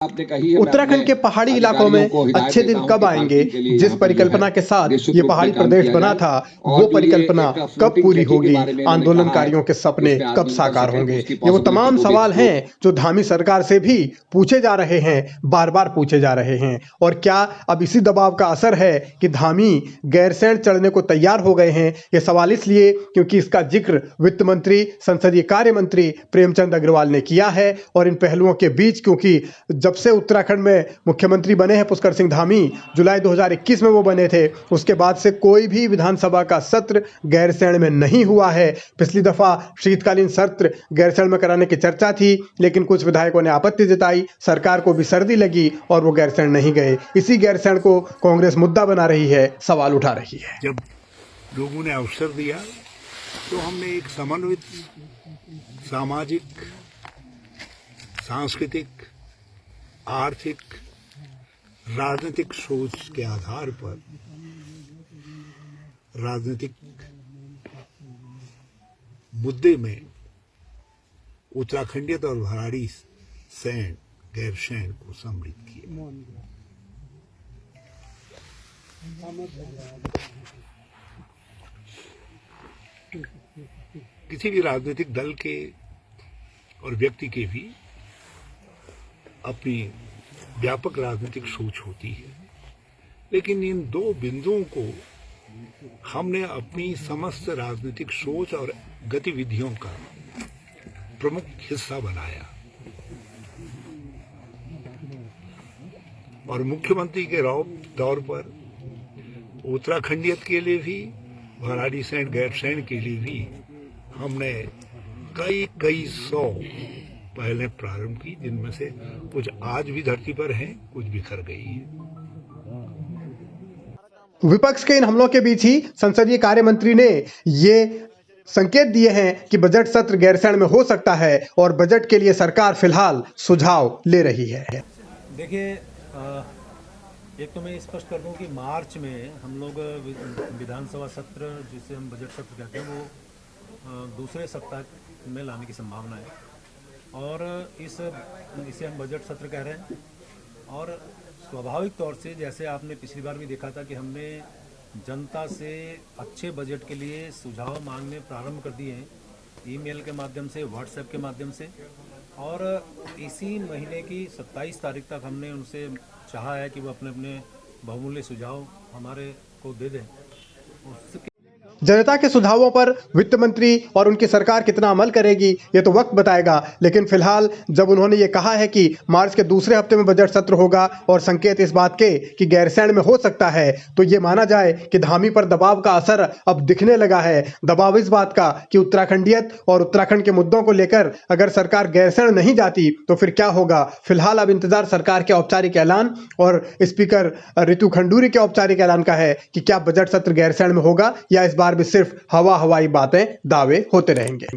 आपने कही है। उत्तराखंड के पहाड़ी इलाकों में अच्छे दिन कब आएंगे? जिस परिकल्पना के साथ ये पहाड़ी प्रदेश बना था, वो परिकल्पना कब पूरी होगी? आंदोलनकारियों के सपने कब साकार होंगे? ये वो तमाम सवाल हैं जो धामी सरकार से भी पूछे जा रहे हैं, बार बार पूछे जा रहे हैं। और क्या अब इसी दबाव का असर है कि धामी गैरसैंण चढ़ने को तैयार हो गए हैं? ये सवाल इसलिए क्योंकि इसका जिक्र वित्त मंत्री, संसदीय कार्य मंत्री प्रेमचंद अग्रवाल ने किया है। और इन पहलुओं के बीच, क्योंकि जब से उत्तराखंड में मुख्यमंत्री बने हैं पुष्कर सिंह धामी, जुलाई 2021 में वो बने थे, उसके बाद से कोई भी विधानसभा का सत्र गैरसैंण में नहीं हुआ है। पिछली दफा शीतकालीन सत्र गैरसैंण में कराने की चर्चा थी, लेकिन कुछ विधायकों ने आपत्ति जताई, सरकार को भी सर्दी लगी और वो गैरसैंण नहीं गए। इसी गैरसैंण को कांग्रेस मुद्दा बना रही है, सवाल उठा रही है। जब लोगों ने अवसर दिया तो हमने एक समन्वित सामाजिक, सांस्कृतिक, आर्थिक, राजनीतिक सोच के आधार पर राजनीतिक मुद्दे में उत्तराखंडियत और भराड़ी सैंण, गैरसैंण को सम्मिलित किया। किसी भी राजनीतिक दल के और व्यक्ति के भी अपनी व्यापक राजनीतिक सोच होती है, लेकिन इन दो बिंदुओं को हमने अपनी समस्त राजनीतिक सोच और गतिविधियों का प्रमुख हिस्सा बनाया। और मुख्यमंत्री के तौर पर उत्तराखंडियत के लिए भी, भराड़ी सैंण, गैरसैंण के लिए भी हमने कई सौ पहले प्रारंभ की, जिनमें से कुछ आज भी धरती पर हैं, कुछ बिखर गई है। विपक्ष के इन हमलों के बीच ही संसदीय कार्य मंत्री ने ये संकेत दिए हैं कि बजट सत्र गैरसैंण में हो सकता है और बजट के लिए सरकार फिलहाल सुझाव ले रही है। देखिए, एक तो मैं स्पष्ट कर दूं कि मार्च में हम लोग विधानसभा सत्र, जिसे हम बजट सत्र कहते हैं, वो दूसरे सप्ताह में लाने की संभावना है। और इसे हम बजट सत्र कह रहे हैं। और स्वाभाविक तौर से, जैसे आपने पिछली बार भी देखा था कि हमने जनता से अच्छे बजट के लिए सुझाव मांगने प्रारंभ कर दिए हैं, ईमेल के माध्यम से, व्हाट्सएप के माध्यम से। और इसी महीने की 27 तारीख तक हमने उनसे चाहा है कि वो अपने अपने बहुमूल्य सुझाव हमारे को दे दें। जनता के सुझावों पर वित्त मंत्री और उनकी सरकार कितना अमल करेगी, ये तो वक्त बताएगा। लेकिन फिलहाल जब उन्होंने ये कहा है कि मार्च के दूसरे हफ्ते में बजट सत्र होगा और संकेत इस बात के कि गैरसैंण में हो सकता है, तो ये माना जाए कि धामी पर दबाव का असर अब दिखने लगा है। दबाव इस बात का कि उत्तराखंडियत और उत्तराखंड के मुद्दों को लेकर अगर सरकार गैरसैंण नहीं जाती तो फिर क्या होगा। फिलहाल अब इंतजार सरकार के औपचारिक ऐलान और स्पीकर रितु खंडूरी के औपचारिक ऐलान का है कि क्या बजट सत्र गैरसैंण में होगा या इस बार भी सिर्फ हवाई बातें, दावे होते रहेंगे।